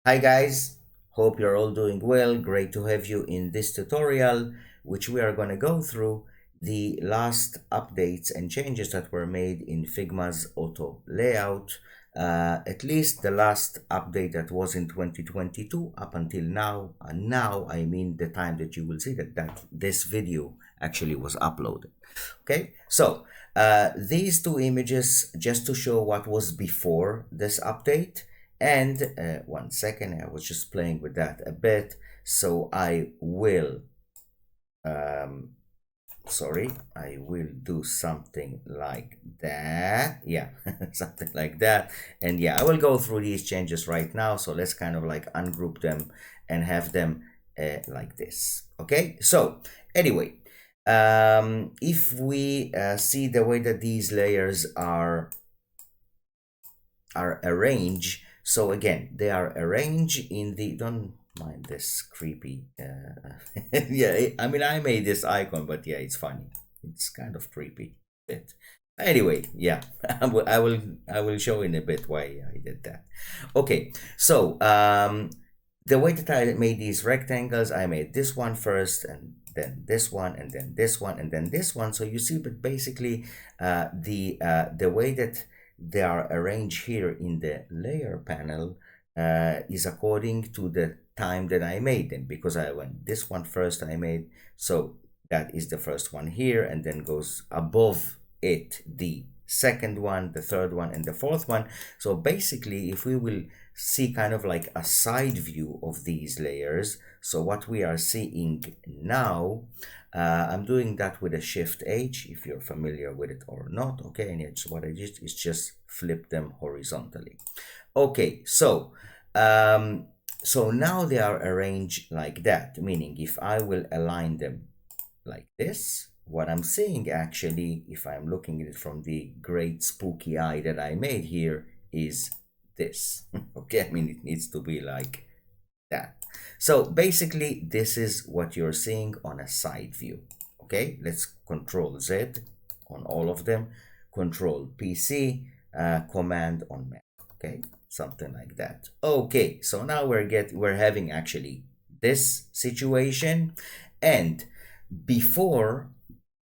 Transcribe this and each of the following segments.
Hi guys, hope you're all doing well. Great to have you in this tutorial, which we are going to go through the last updates and changes that were made in Figma's auto layout. At least the last update that was in 2022 up until now. And now I mean the time that you will see that this video actually was uploaded. Okay, so these two images just to show what was before this update. And 1 second, I was just playing with that a bit. So um, I will do something like that. Yeah, something like that. And yeah, I will go through these changes right now. So let's kind of like ungroup them and have them like this. Okay, so anyway, if we see the way that these layers are arranged. So again, they are arranged in the, don't mind this creepy, yeah, I mean, I made this icon, but yeah, it's funny. It's kind of creepy bit. Anyway, yeah, I will show in a bit why I did that. Okay, so the way that I made these rectangles, I made this one first, and then this one, and then this one, and then this one. So you see, but basically, the way that they are arranged here in the layer panel is according to the time that I made them, because I went this one first I made, so that is the first one here, and then goes above it the second one, the third one, and the fourth one. So basically, if we will see kind of like a side view of these layers, so what we are seeing now, I'm doing that with a Shift H, if you're familiar with it or not. Okay, and it's what I did is just flip them horizontally. Okay, so now they are arranged like that, meaning if I will align them like this, what I'm seeing actually, if I'm looking at it from the great spooky eye that I made here, is this. Okay, I mean, it needs to be like that. So basically, this is what you're seeing on a side view. Okay, let's Control Z on all of them, Control PC, Command on Mac. Okay, something like that. Okay, so now we're having actually this situation, and before,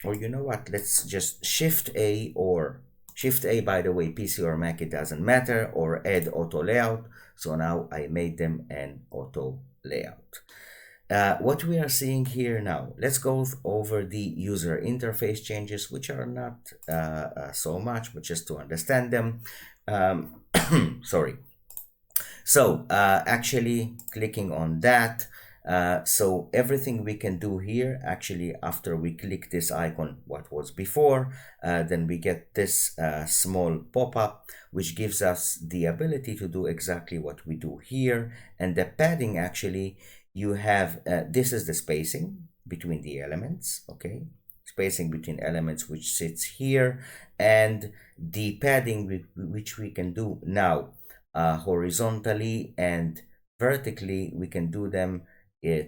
or you know what, let's just Shift A, or Shift A, by the way, PC or Mac, it doesn't matter, or add auto layout. So now I made them an auto layout. What we are seeing here now, let's go over the user interface changes, which are not so much, but just to understand them. Sorry. So actually clicking on that, so everything we can do here, actually after we click this icon, what was before, then we get this small pop-up, which gives us the ability to do exactly what we do here. And the padding, actually, you have, this is the spacing between the elements, okay? Spacing between elements, which sits here, and the padding which we can do now horizontally and vertically. We can do them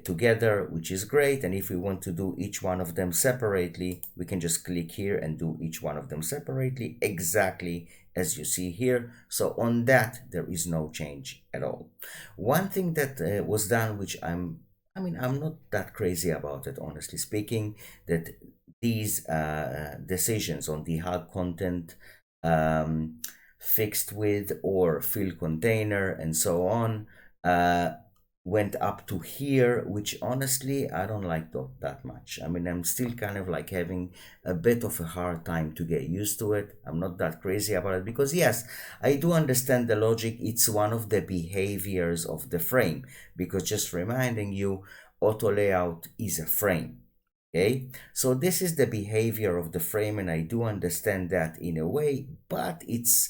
together, which is great. And if we want to do each one of them separately, we can just click here and do each one of them separately, exactly as you see here. So on that, there is no change at all. One thing that was done, which I'm not that crazy about it, honestly speaking, that these decisions on the hard content, fixed with or fill container, and so on, went up to here, which honestly I don't like that much. I mean, I'm still kind of like having a bit of a hard time to get used to it. I'm not that crazy about it, because yes, I do understand the logic. It's one of the behaviors of the frame, because just reminding you, auto layout is a frame. Okay, so this is the behavior of the frame, and I do understand that in a way, but it's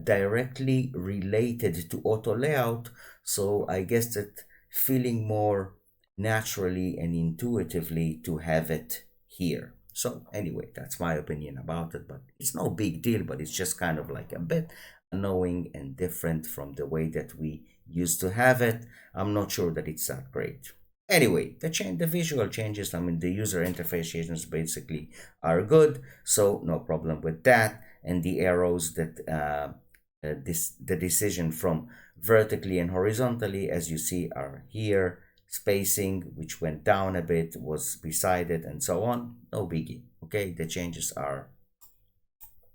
directly related to auto layout. So I guess that feeling more naturally and intuitively to have it here. So anyway, that's my opinion about it, but it's no big deal, but it's just kind of like a bit annoying and different from the way that we used to have it. I'm not sure that it's that great. Anyway, the visual changes, I mean, the user interface changes basically are good, so no problem with that. And the arrows that the decision from vertically and horizontally, as you see, are here. Spacing, which went down a bit, was beside it, and so on. No biggie. Okay, the changes are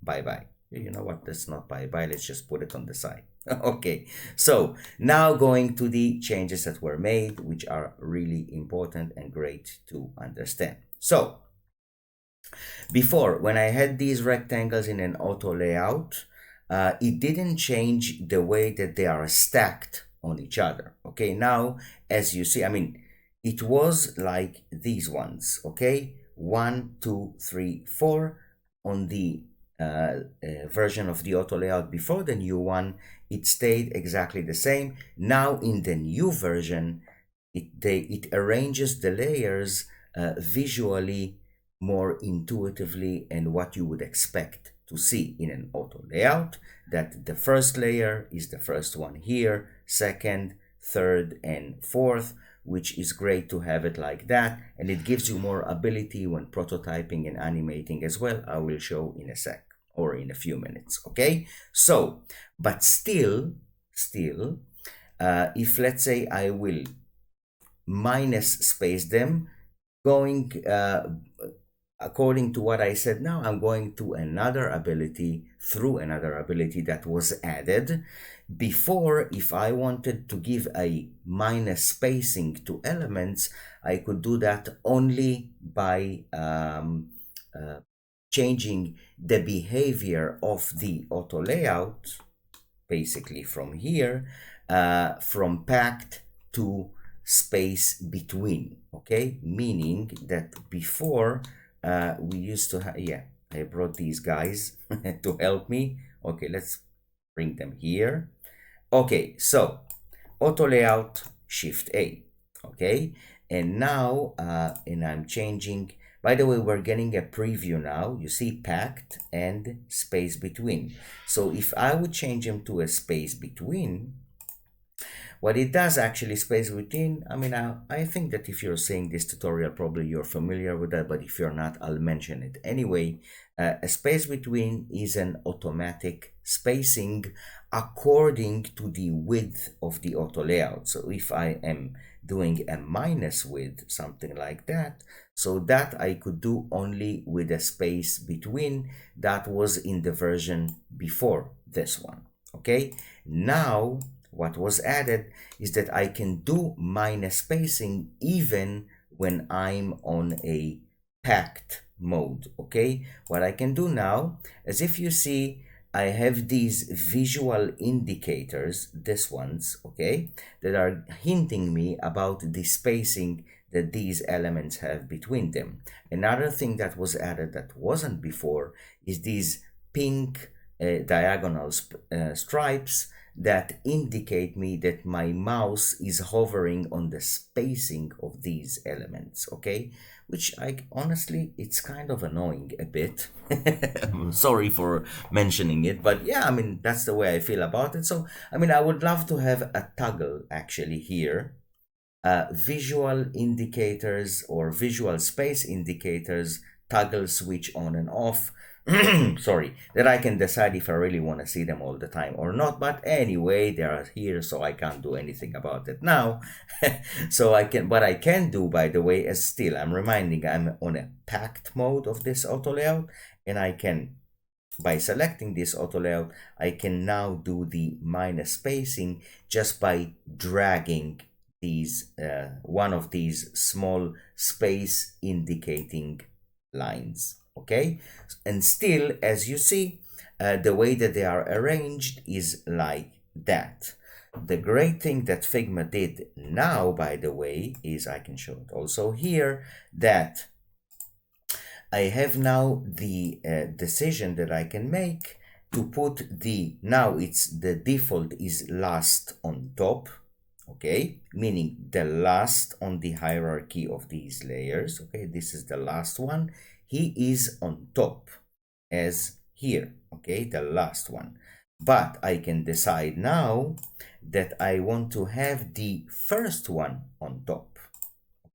bye-bye. You know what? That's not bye-bye. Let's just put it on the side. Okay, so now going to the changes that were made, which are really important and great to understand. So before, when I had these rectangles in an auto layout, it didn't change the way that they are stacked on each other. Okay, now as you see, I mean, it was like these ones. Okay, 1, 2, 3, 4 on the version of the auto layout before the new one. It stayed exactly the same. Now in the new version, it arranges the layers visually more intuitively and what you would expect to see in an auto layout, that the first layer is the first one here, second, third, and fourth, which is great to have it like that, and it gives you more ability when prototyping and animating as well. I will show in a sec or in a few minutes. Okay, so but still if let's say I will minus space them, going according to what I said now, I'm going to another ability, through another ability that was added. Before, if I wanted to give a minus spacing to elements, I could do that only by changing the behavior of the auto layout, basically from here, from packed to space between. Okay, meaning that before we used to have, yeah, I brought these guys to help me. Okay, let's bring them here. Okay, so auto layout, shift A. Okay, and now and I'm changing. By the way, we're getting a preview now. You see packed and space between. So if I would change them to a space between, what it does actually, space between, I mean, I think that if you're seeing this tutorial, probably you're familiar with that, but if you're not, I'll mention it anyway. A space between is an automatic spacing according to the width of the auto layout. So if I am doing a minus width, something like that, so that I could do only with a space between. That was in the version before this one. Okay, now what was added is that I can do minus spacing even when I'm on a packed mode. Okay, what I can do now, as if you see, I have these visual indicators, these ones, okay, that are hinting me about the spacing that these elements have between them. Another thing that was added that wasn't before is these pink diagonal stripes that indicate me that my mouse is hovering on the spacing of these elements. Okay, which I honestly, it's kind of annoying a bit. I'm sorry for mentioning it, but yeah, I mean, that's the way I feel about it. So I mean, I would love to have a toggle actually here, visual indicators or visual space indicators, toggle switch on and off. Sorry, that I can decide if I really want to see them all the time or not. But anyway, they are here, so I can't do anything about it now. So I can, what I can do, by the way, is still, I'm reminding, I'm on a packed mode of this auto layout, and I can, by selecting this auto layout, I can now do the minus spacing just by dragging these one of these small space indicating lines. Okay, and still, as you see, the way that they are arranged is like that. The great thing that Figma did now, by the way, is I can show it also here, that I have now the decision that I can make to put the, now it's the default is last on top. Okay, meaning the last on the hierarchy of these layers. Okay, this is the last one. He is on top as here. Okay, the last one. But I can decide now that I want to have the first one on top.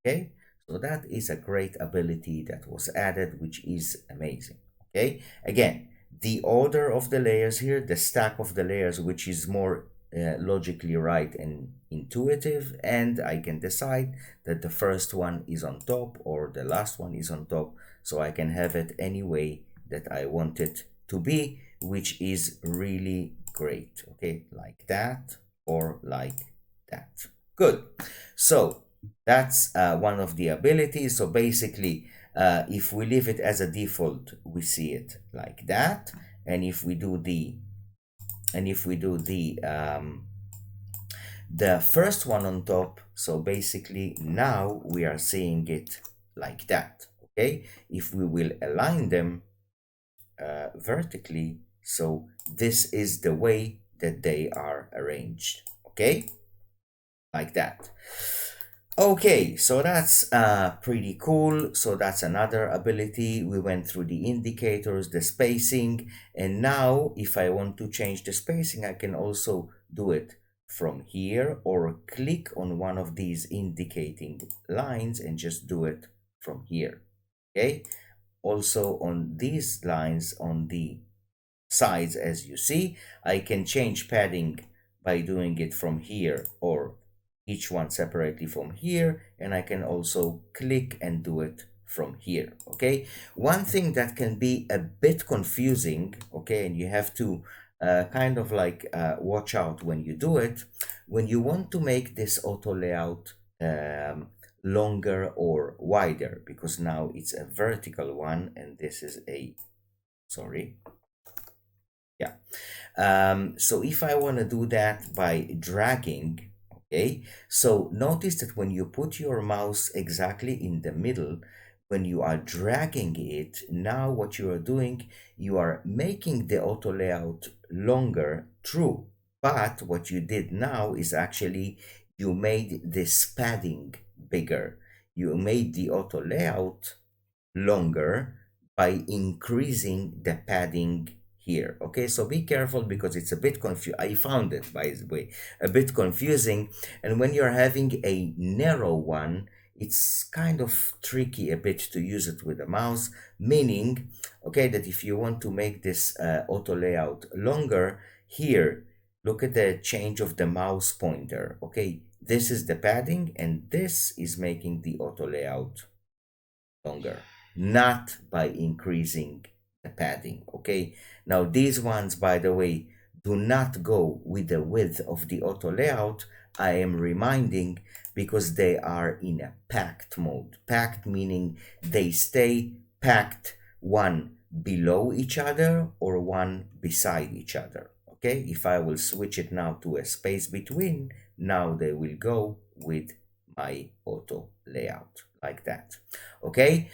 Okay, so that is a great ability that was added, which is amazing. Okay, again, the order of the layers here, the stack of the layers, which is more logically right and intuitive, and I can decide that the first one is on top or the last one is on top, so I can have it any way that I want it to be, which is really great. Okay, like that or like that. Good. So that's one of the abilities. So basically, if we leave it as a default, we see it like that. And if we do the first one on top, so basically now we are seeing it like that. Okay, if we will align them vertically, so this is the way that they are arranged. Okay, like that. Okay, so that's pretty cool. So that's another ability. We went through the indicators, the spacing, and now if I want to change the spacing, I can also do it from here or click on one of these indicating lines and just do it from here. Okay, also on these lines on the sides, as you see, I can change padding by doing it from here or each one separately from here, and I can also click and do it from here. Okay, one thing that can be a bit confusing, okay, and you have to kind of like watch out when you do it, when you want to make this auto layout longer or wider, because now it's a vertical one and this is a, sorry, yeah. So if I want to do that by dragging, okay, so notice that when you put your mouse exactly in the middle, when you are dragging it, now what you are doing, you are making the auto layout longer, true, but what you did now is actually you made this padding bigger. You made the auto layout longer by increasing the padding here. Okay, so be careful because it's a bit confusing. I found it, by the way, a bit confusing, and when you're having a narrow one, it's kind of tricky a bit to use it with a mouse, meaning, okay, that if you want to make this auto layout longer, here, look at the change of the mouse pointer. Okay, this is the padding and this is making the auto layout longer, not by increasing the padding. Okay, now these ones, by the way, do not go with the width of the auto layout. I am reminding because they are in a packed mode. Packed meaning they stay packed one below each other or one beside each other. Okay, if I will switch it now to a space between, now they will go with my auto layout like that. Okay,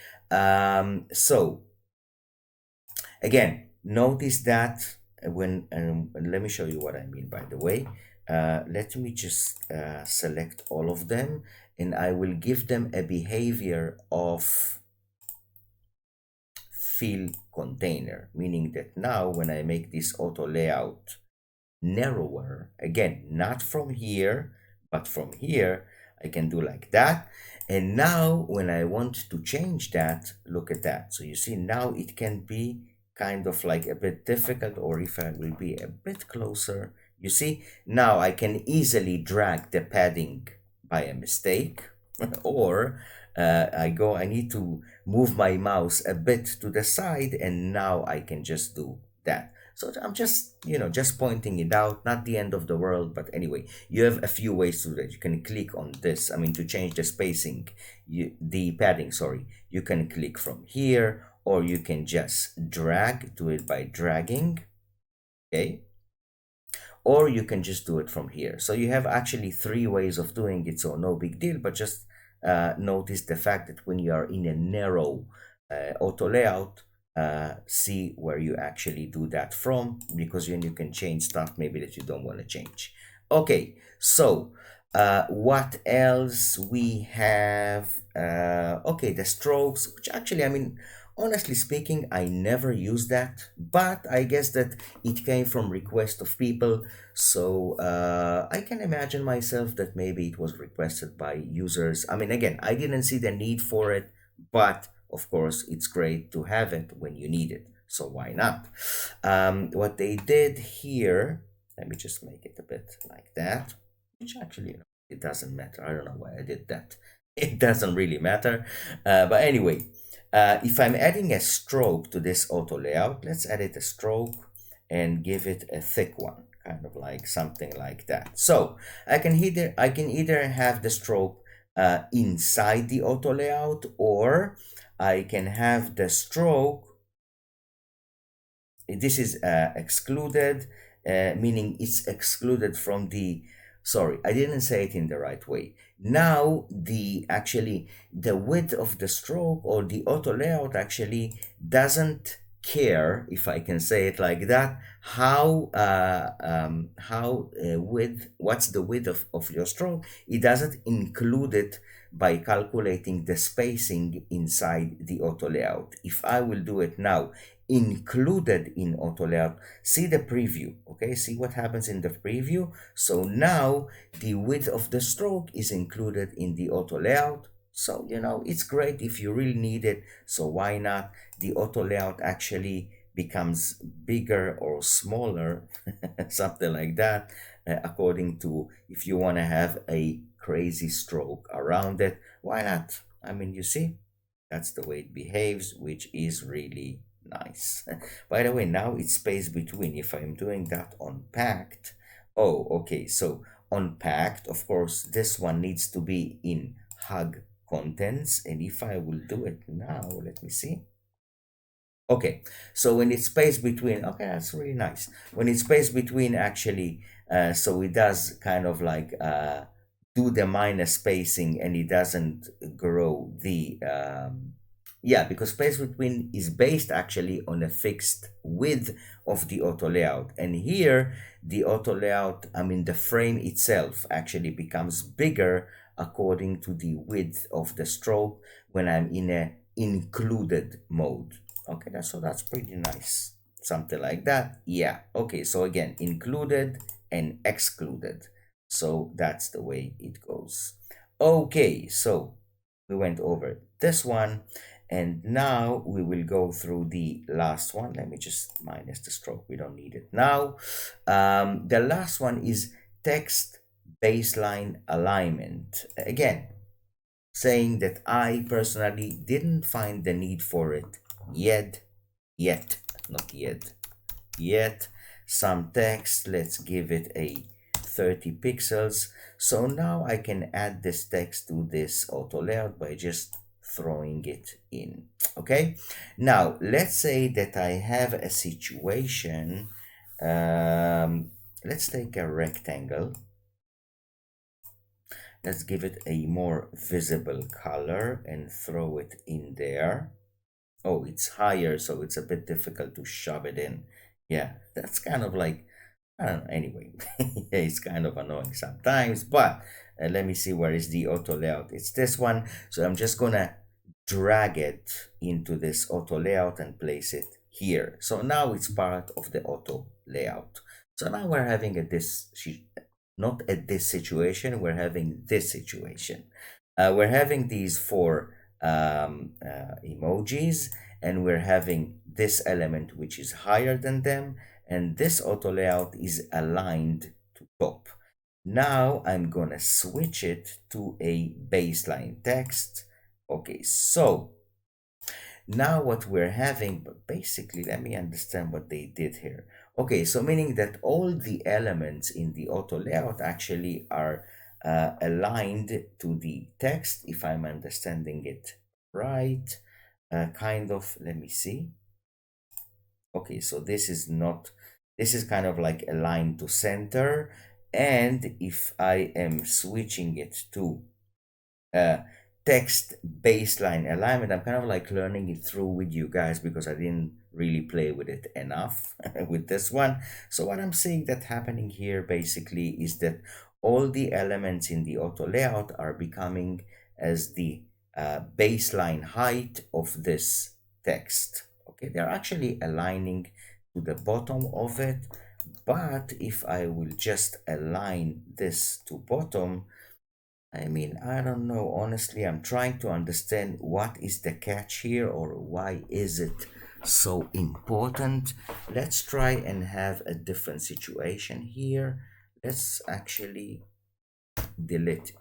so again, notice that when let me show you what I mean, by the way. Let me just select all of them and I will give them a behavior of fill container, meaning that now when I make this auto layout narrower, again, not from here, but from here, I can do like that. And now when I want to change that, look at that. So you see now it can be kind of like a bit difficult, or if I will be a bit closer, you see, now I can easily drag the padding by a mistake, or I need to move my mouse a bit to the side and now I can just do that. So I'm just, just pointing it out, not the end of the world, but anyway, you have a few ways to do that. You can click on this, to change the spacing, the padding, sorry, you can click from here, or you can just do it by dragging, okay? Or you can just do it from here. So you have actually 3 ways of doing it, so no big deal, but just notice the fact that when you are in a narrow auto layout, see where you actually do that from, because then you can change stuff maybe that you don't want to change. Okay, so what else we have? Okay, the strokes, which actually, honestly speaking, I never use that, but I guess that it came from request of people. So I can imagine myself that maybe it was requested by users. Again, I didn't see the need for it, but of course, it's great to have it when you need it. so why not? What they did here, let me just make it a bit like that, which actually, it doesn't matter. I don't know why I did that. It doesn't really matter. But anyway, if I'm adding a stroke to this auto layout, let's edit a stroke and give it a thick one, kind of like something like that. So I can either have the stroke inside the auto layout, or I can have the stroke, this is excluded, meaning it's excluded from the, sorry, I didn't say it in the right way. Now the width of the stroke or the auto layout actually doesn't care, if I can say it like that, how width, what's the width of your stroke. It doesn't include it by calculating the spacing inside the auto layout. If I will do it now, included in auto layout, see the preview, okay, see what happens in the preview. So now the width of the stroke is included in the auto layout. So it's great if you really need it, so why not? The auto layout actually becomes bigger or smaller something like that, according to if you want to have a crazy stroke around it, why not? I mean, you see, that's the way it behaves, which is really nice. By the way, now it's space between. If I'm doing that on packed, oh, okay, so on packed, of course, this one needs to be in hug contents. And if I will do it now, let me see. Okay, so when it's space between, okay, that's really nice. When it's space between, actually, so it does kind of like do the minus spacing, and it doesn't grow the yeah, because space between is based actually on a fixed width of the auto layout. And here the auto layout, I mean the frame itself, actually becomes bigger according to the width of the stroke when I'm in a included mode. Okay, that's pretty nice, something like that. Yeah, okay, so again, included and excluded, so that's the way it goes. Okay, so we went over this one, and now we will go through the last one. Let me just minus the stroke, we don't need it now. The last one is text baseline alignment. Again, saying that I personally didn't find the need for it yet, not yet. Some text, let's give it a 30 pixels. So now I can add this text to this auto layout by just throwing it in. Okay, now let's say that I have a situation. Let's take a rectangle. Let's give it a more visible color and throw it in there. Oh, it's higher, so it's a bit difficult to shove it in. Yeah, that's kind of like, I don't know, anyway. Yeah, it's kind of annoying sometimes, but let me see, where is the auto layout? It's this one. So I'm just gonna drag it into this auto layout and place it here. So now it's part of the auto layout. So now we're having not at this situation, we're having this situation. We're having these four emojis, and we're having this element which is higher than them, and this auto layout is aligned to top. Now I'm gonna switch it to a baseline text. Okay, so now what we're having, but basically let me understand what they did here. Okay, so meaning that all the elements in the auto layout actually are aligned to the text, if I'm understanding it right. Kind of, let me see. Okay, so this is not, this is kind of like aligned to center. And if I am switching it to text baseline alignment, I'm kind of like learning it through with you guys, because I didn't really play with it enough with this one. So what I'm seeing that happening here basically is that all the elements in the auto layout are becoming as the baseline height of this text. Okay, they're actually aligning to the bottom of it. But if I will just align this to bottom, I mean, I don't know. Honestly, I'm trying to understand what is the catch here, or why is it so important. Let's try and have a different situation here. Let's actually delete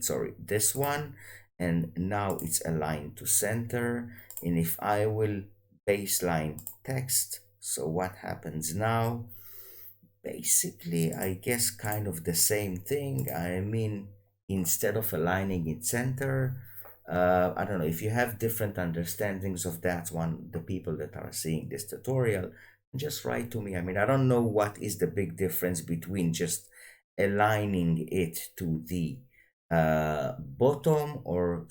sorry, this one, and now it's aligned to center. And if I will baseline text, so what happens now? Basically, I guess kind of the same thing. I mean, instead of aligning it center, I don't know if you have different understandings of that one, the people that are seeing this tutorial, just write to me. I mean, I don't know what is the big difference between just aligning it to the bottom, or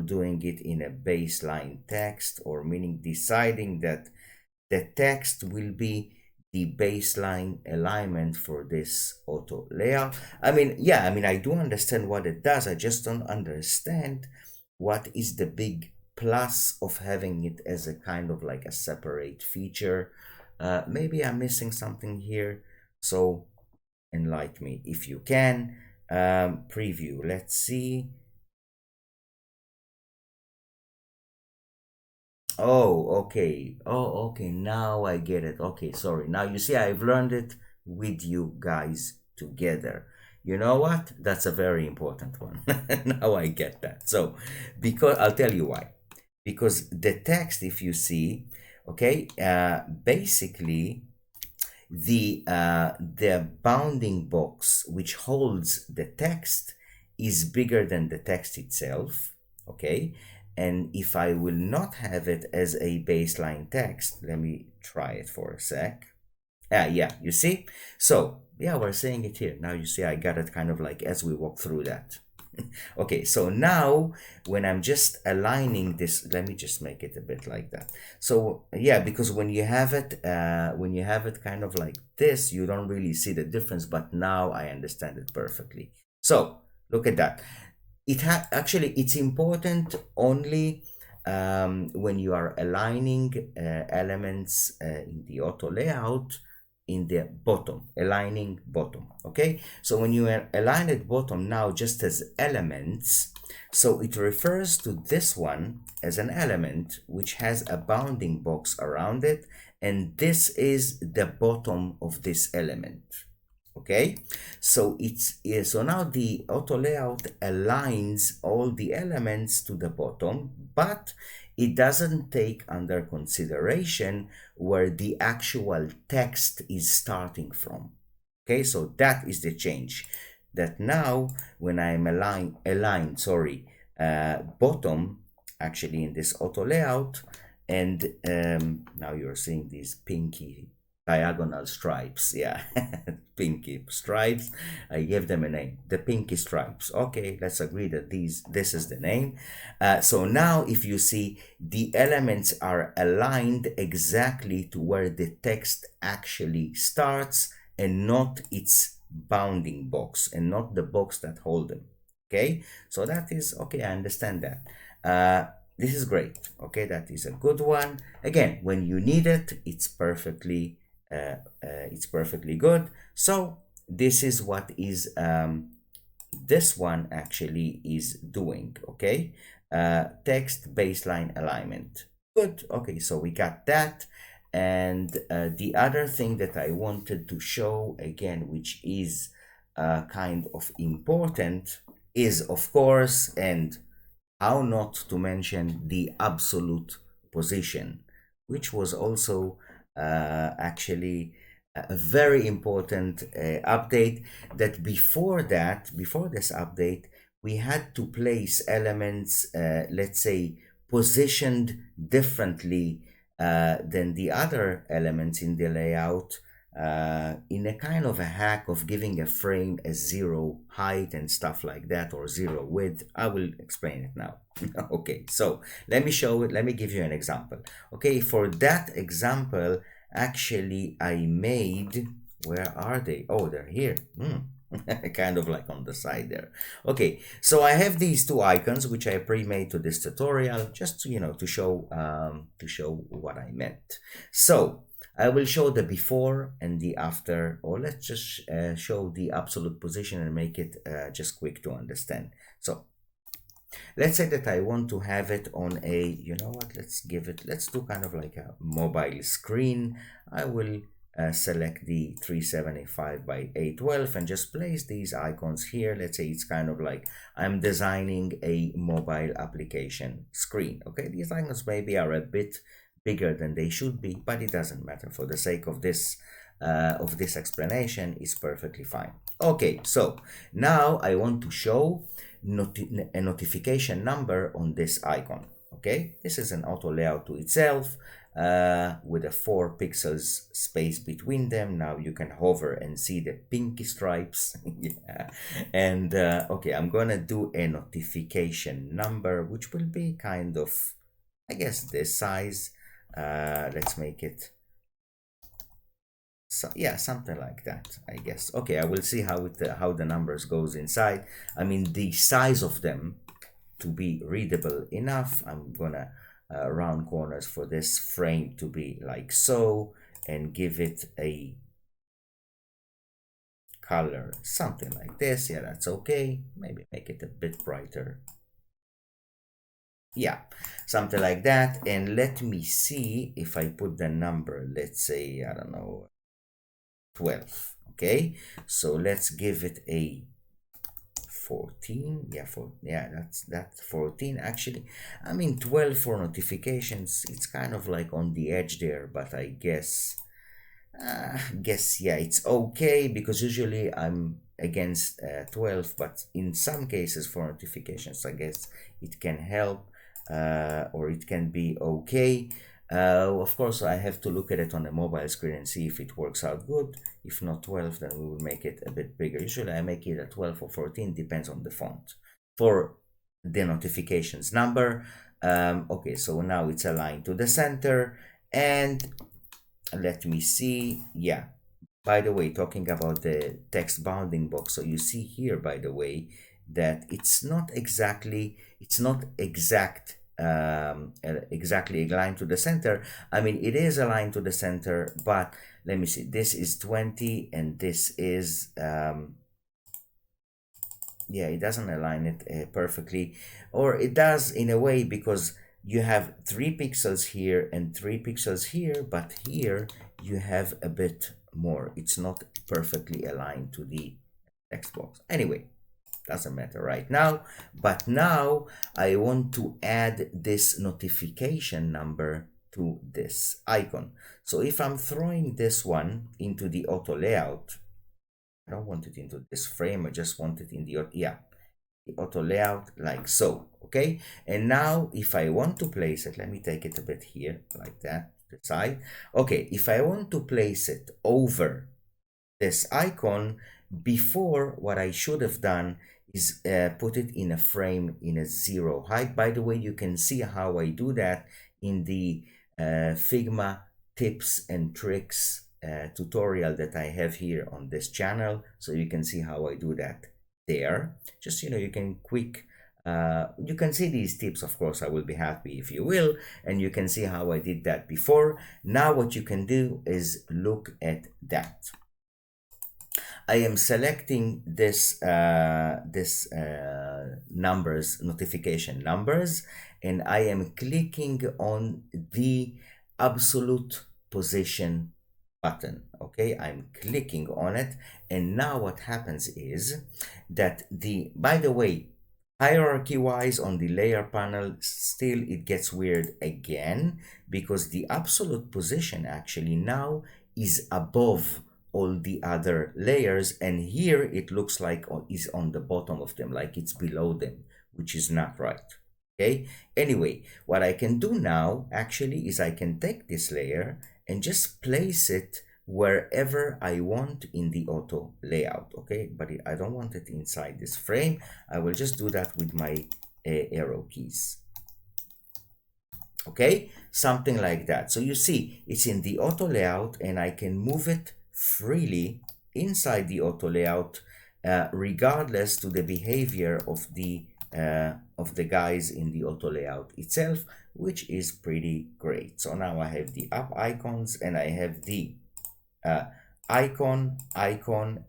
doing it in a baseline text, or meaning deciding that the text will be the baseline alignment for this auto layout. I mean, yeah, I mean, I do understand what it does. I just don't understand what is the big plus of having it as a kind of like a separate feature. Maybe I'm missing something here. So enlighten me if you can. Preview, let's see. Oh, okay. Oh, okay. Now I get it. Okay, sorry. Now you see, I've learned it with you guys together. You know what? That's a very important one. Now I get that. So, because I'll tell you why. Because the text, if you see, okay, basically the bounding box which holds the text is bigger than the text itself, okay? And if I will not have it as a baseline text, let me try it for a sec. Yeah, you see? So yeah, we're saying it here. Now you see I got it kind of like as we walk through that. Okay, so now when I'm just aligning this, let me just make it a bit like that. So yeah, because when you have it kind of like this, you don't really see the difference, but now I understand it perfectly. So look at that. Actually, it's important only when you are aligning elements in the auto layout in the bottom, aligning bottom. Okay, so when you align it bottom now just as elements, so it refers to this one as an element which has a bounding box around it, and this is the bottom of this element. Okay, so so now the auto layout aligns all the elements to the bottom, but it doesn't take under consideration where the actual text is starting from. Okay, so that is the change, that now when I'm aligned sorry, bottom actually in this auto layout, and now you're seeing these pinky diagonal stripes. Yeah, pinky stripes. I gave them a name, the pinky stripes. Okay, let's agree that this is the name. So now if you see, the elements are aligned exactly to where the text actually starts, and not its bounding box, and not the box that hold them. Okay, so that is okay. I understand that. This is great. Okay, that is a good one. Again, when you need it, it's perfectly good. So this is what is this one actually is doing. Okay, text baseline alignment. Good. Okay, so we got that. And the other thing that I wanted to show again, which is kind of important, is of course, and how not to mention, the absolute position, which was also actually a very important update. That before this update, we had to place elements, let's say, positioned differently than the other elements in the layout, in a kind of a hack of giving a frame a zero height and stuff like that, or zero width. I will explain it now. Okay, so let me show it. Let me give you an example. Okay, for that example, actually I made, where are they? Oh, they're here. Kind of like on the side there. Okay, so I have these two icons which I pre-made to this tutorial, just to show what I meant. So I will show the before and the after, or let's just show the absolute position and make it just quick to understand. So Let's say that I want to have it on a, you know what, let's do kind of like a mobile screen. I will select the 375 by 812 and just place these icons here. Let's say it's kind of like I'm designing a mobile application screen. Okay, these icons maybe are a bit bigger than they should be, but it doesn't matter. For the sake of this explanation, is perfectly fine. Okay, so now I want to show a notification number on this icon. Okay, this is an auto layout to itself with a 4 pixels space between them. Now you can hover and see the pinky stripes. Yeah. And okay, I'm gonna do a notification number, which will be kind of, I guess, this size. Let's make it, so yeah, something like that, I guess. Okay, I will see how the numbers goes inside. I mean, the size of them to be readable enough, I'm gonna round corners for this frame to be like so, and give it a color something like this. Yeah, that's okay. Maybe make it a bit brighter. Yeah, something like that. And let me see if I put the number, let's say, I don't know, 12. Okay, so let's give it a 14. Yeah, that's 14 actually. I mean, 12 for notifications, it's kind of like on the edge there, but I guess yeah, it's okay, because usually I'm against 12, but in some cases for notifications, I guess it can help, or it can be okay. Of course, I have to look at it on a mobile screen and see if it works out good. If not 12, then we will make it a bit bigger. Usually I make it a 12 or 14, depends on the font. For the notifications number, okay, so now it's aligned to the center. And let me see, yeah, by the way, talking about the text bounding box, so you see here, by the way, that it's not exactly aligned to the center. I mean, it is aligned to the center, but let me see, this is 20 and this is yeah, it doesn't align it perfectly, or it does in a way, because you have 3 pixels here and 3 pixels here, but here you have a bit more. It's not perfectly aligned to the text box. Anyway, doesn't matter right now. But now I want to add this notification number to this icon. So if I'm throwing this one into the auto layout, I don't want it into this frame, I just want it in the, yeah, the auto layout, like so. Okay, and now if I want to place it, let me take it a bit here, like that, the side. Okay, if I want to place it over this icon, before, what I should have done is put it in a frame in a 0 height. By the way, you can see how I do that in the Figma tips and tricks tutorial that I have here on this channel. So you can see how I do that there. Just, you know, you can you can see these tips, of course. I will be happy if you will, and you can see how I did that before. Now what you can do is look at that. I am selecting this numbers, notification numbers, and I am clicking on the absolute position button. Okay, I'm clicking on it, and now what happens is that by the way, hierarchy wise on the layer panel, still it gets weird again, because the absolute position actually now is above all the other layers, and here it looks like is on the bottom of them, like it's below them, which is not right. Okay, anyway, what I can do now actually is I can take this layer and just place it wherever I want in the auto layout. Okay, but I don't want it inside this frame. I will just do that with my arrow keys. Okay, something like that. So you see, it's in the auto layout, and I can move it freely inside the auto layout, regardless to the behavior of the guys in the auto layout itself, which is pretty great. So now I have the up icons, and I have the icon,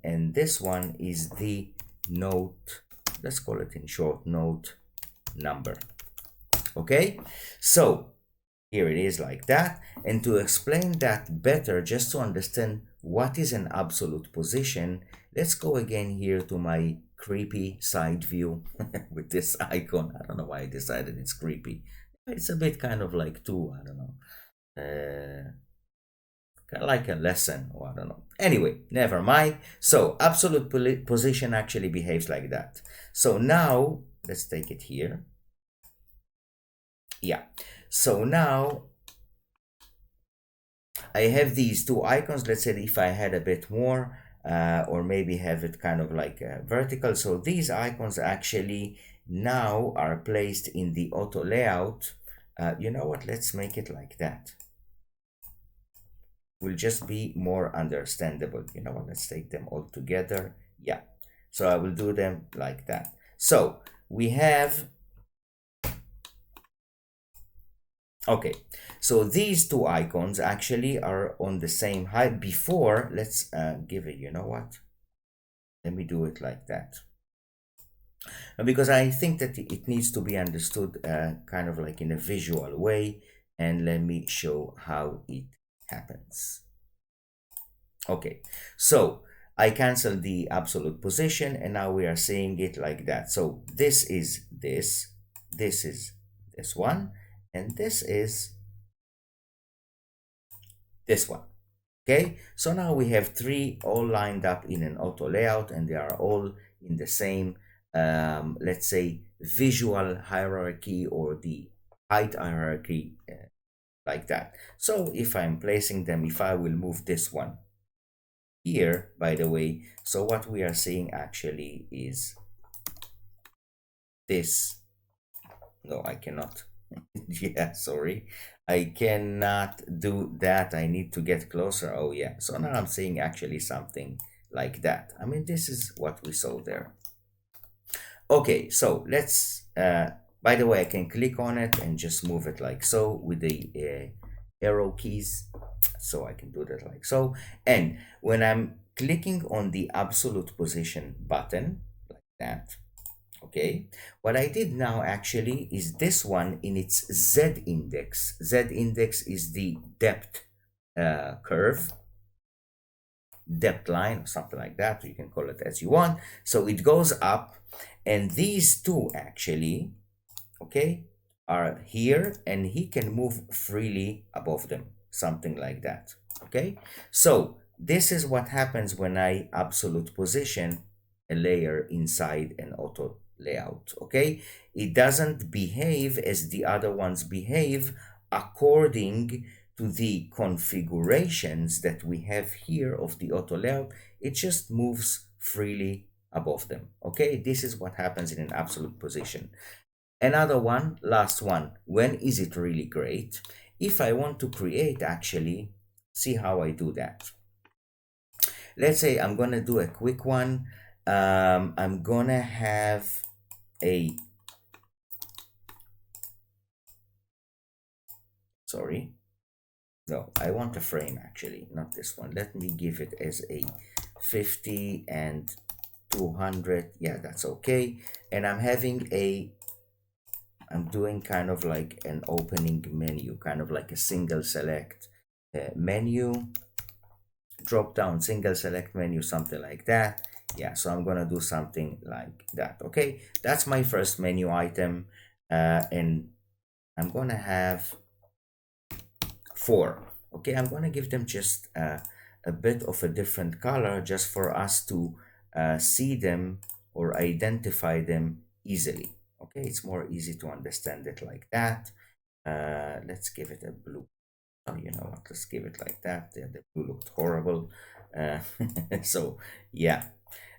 and this one is the note. Let's call it in short, note number. Okay, so here it is like that. And to explain that better, just to understand what is an absolute position, let's go again here to my creepy side view with this icon. I don't know why I decided it's creepy. It's a bit kind of like too, I don't know, kind of like a lesson, or I don't know. Anyway, never mind. So absolute position actually behaves like that. So now let's take it here. Yeah. So now I have these two icons. Let's say if I had a bit more, or maybe have it kind of like vertical. So these icons actually now are placed in the auto layout. You know what? Let's make it like that. Will just be more understandable. You know what? Let's take them all together. Yeah. So I will do them like that. So we have. Okay, so these two icons actually are on the same height. Before, let's give it, you know what? Let me do it like that. Because I think that it needs to be understood kind of like in a visual way. And let me show how it happens. Okay, so I cancel the absolute position and now we are seeing it like that. So this is this is this one, and this is this one. Okay, so now we have three all lined up in an auto layout and they are all in the same, let's say, visual hierarchy or the height hierarchy, like that. So if I'm placing them, if I will move this one here, by the way, so what we are seeing actually is this. No, I cannot. Yeah, sorry. I cannot do that. I need to get closer. Oh, yeah. So now I'm seeing actually something like that. I mean, this is what we saw there. Okay, so let's, by the way, I can click on it and just move it like so with the arrow keys. So I can do that like so. And when I'm clicking on the absolute position button, like that, okay, what I did now actually is this one in its Z index. Z index is the depth curve, depth line, or something like that. You can call it as you want. So it goes up, and these two actually, okay, are here, and he can move freely above them, something like that. Okay, so this is what happens when I absolute position a layer inside an auto layout. Okay, it doesn't behave as the other ones behave according to the configurations that we have here of the auto layout. It just moves freely above them. Okay, this is what happens in an absolute position. Another one, last one, when is it really great? If I want to create, actually, see how I do that. Let's say I'm gonna do a quick one. I'm gonna have a, sorry, no, I want a frame actually, not this one. Let me give it as a 50 and 200. Yeah, that's okay. And I'm having a, I'm doing kind of like an opening menu, kind of like a single select menu, drop down, single select menu, something like that. Yeah, so I'm gonna do something like that. Okay, that's my first menu item, and I'm gonna have 4. Okay, I'm gonna give them just a bit of a different color just for us to see them or identify them easily. Okay, it's more easy to understand it like that. Let's give it a blue. Oh, you know what? Let's give it like that. The blue looked horrible. Uh, so yeah.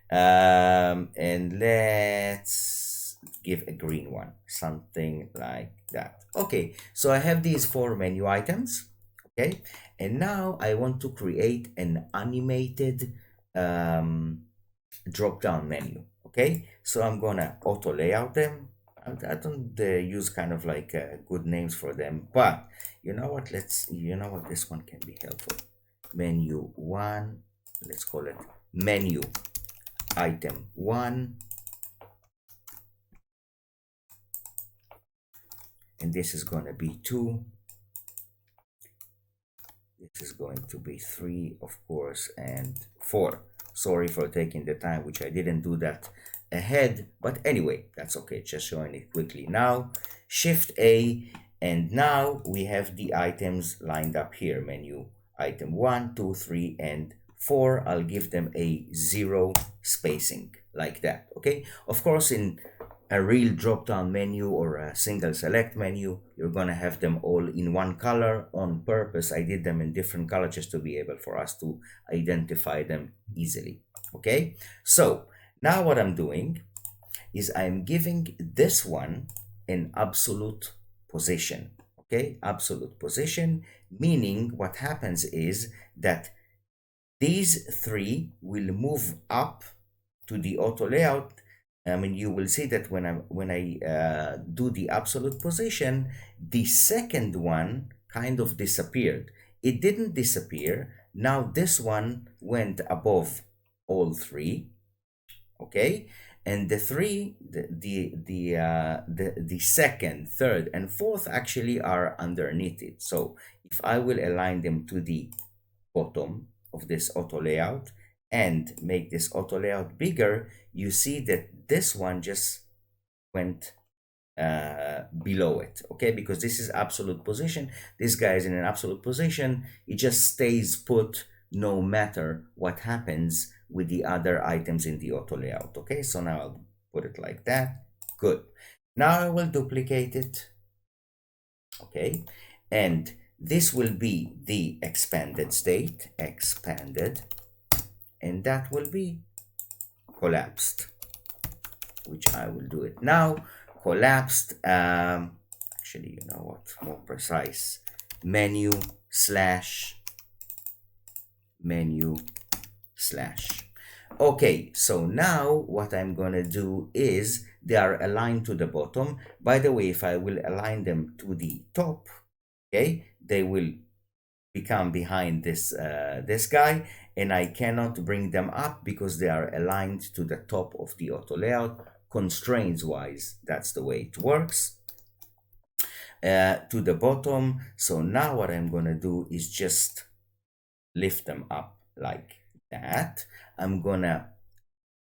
And let's give a green one, something like that. Okay, so I have these 4 menu items. Okay, and now I want to create an animated drop down menu. Okay, so I'm gonna auto layout them. I don't use kind of like good names for them, but you know what, let's, you know what, this one can be helpful. Menu 1, let's call it menu item 1, and this is going to be 2. This is going to be 3, of course, and 4. Sorry for taking the time, which I didn't do that ahead, but anyway, that's okay. Just showing it quickly now. Shift A, and now we have the items lined up here. Menu item 1, 2, 3, and 4. I'll give them a 0 spacing like that. Okay, of course, in a real drop-down menu or a single select menu, you're gonna have them all in one color on purpose. I did them in different colors just to be able for us to identify them easily. Okay, so now what I'm doing is I'm giving this one an absolute position. Okay, absolute position, meaning what happens is that these 3 will move up to the auto layout. I mean, you will see that when I do the absolute position, the second one kind of disappeared. It didn't disappear. Now this one went above all 3, okay, and the 3, the second, third, and fourth actually are underneath it. So if I will align them to the bottom of this auto layout and make this auto layout bigger, you see that this one just went below it, okay, because this is absolute position. This guy is in an absolute position. It just stays put no matter what happens with the other items in the auto layout. Okay, so now I'll put it like that. Good. Now I will duplicate it. Okay, and this will be the expanded state, expanded, and that will be collapsed, which I will do it now. Collapsed, actually, you know what, more precise, menu slash. Okay, so now what I'm gonna do is they are aligned to the bottom. By the way, if I will align them to the top, okay, they will become behind this this guy, and I cannot bring them up because they are aligned to the top of the auto layout. Constraints wise, that's the way it works. To the bottom. So now what I'm gonna do is just lift them up like that. I'm gonna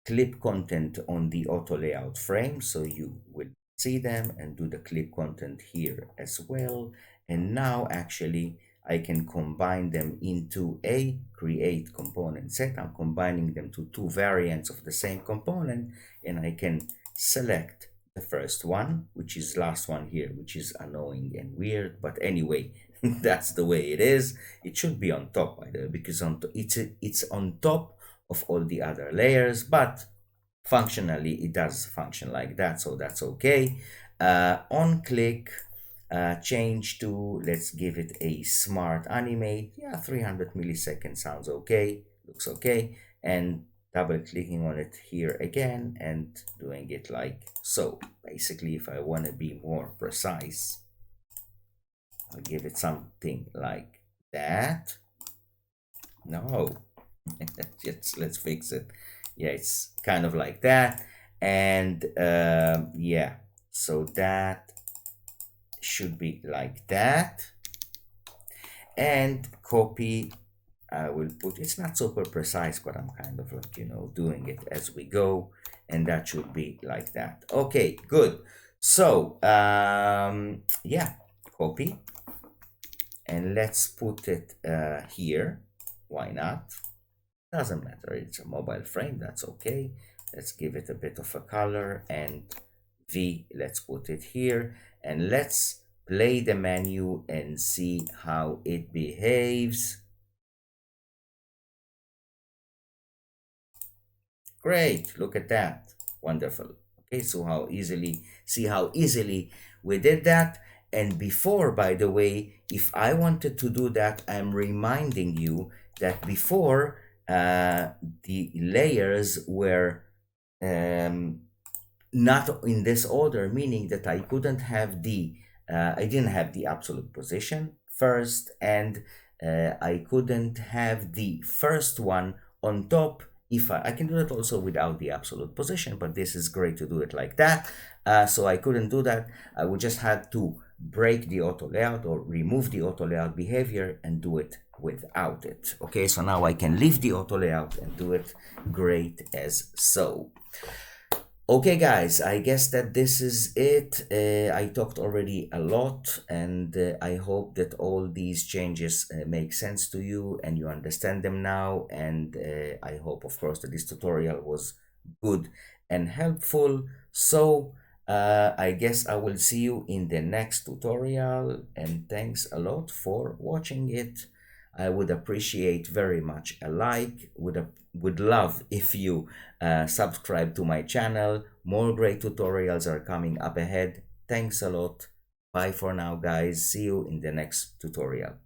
clip content on the auto layout frame, so you will see them, and do the clip content here as well. And now actually I can combine them into a create component set. I'm combining them to 2 variants of the same component, and I can select the first one, which is last one here, which is annoying and weird, but anyway, that's the way it is. It should be on top, by the way, because it's on top of all the other layers, but functionally it does function like that, so that's okay. On click, change to, let's give it a smart animate. Yeah, 300 milliseconds sounds okay, looks okay. And double clicking on it here again and doing it like so. Basically, if I want to be more precise, I'll give it something like that. No, let's fix it. Yeah, it's kind of like that. And yeah, so that should be like that. And copy, I will put, it's not super precise, but I'm kind of like, you know, doing it as we go, and that should be like that. Okay, good. So yeah, copy, and let's put it here. Why not? Doesn't matter, it's a mobile frame, that's okay. Let's give it a bit of a color, and V, let's put it here, and let's play the menu and see how it behaves. Great, look at that, wonderful. Okay, so how easily, see how easily we did that. And before, by the way, if I wanted to do that, I'm reminding you that before the layers were not in this order, meaning that I couldn't have the I didn't have the absolute position first, and I couldn't have the first one on top. If I can do it also without the absolute position, but this is great to do it like that. So I couldn't do that. I would just have to break the auto layout or remove the auto layout behavior and do it without it. Okay, so now I can leave the auto layout and do it great as so. Okay guys, I guess that this is it. I talked already a lot, and I hope that all these changes make sense to you and you understand them now, and I hope of course that this tutorial was good and helpful. So I guess I will see you in the next tutorial, and thanks a lot for watching it. I would appreciate very much a like, would love if you subscribe to my channel. More great tutorials are coming up ahead. Thanks a lot. Bye for now, guys. See you in the next tutorial.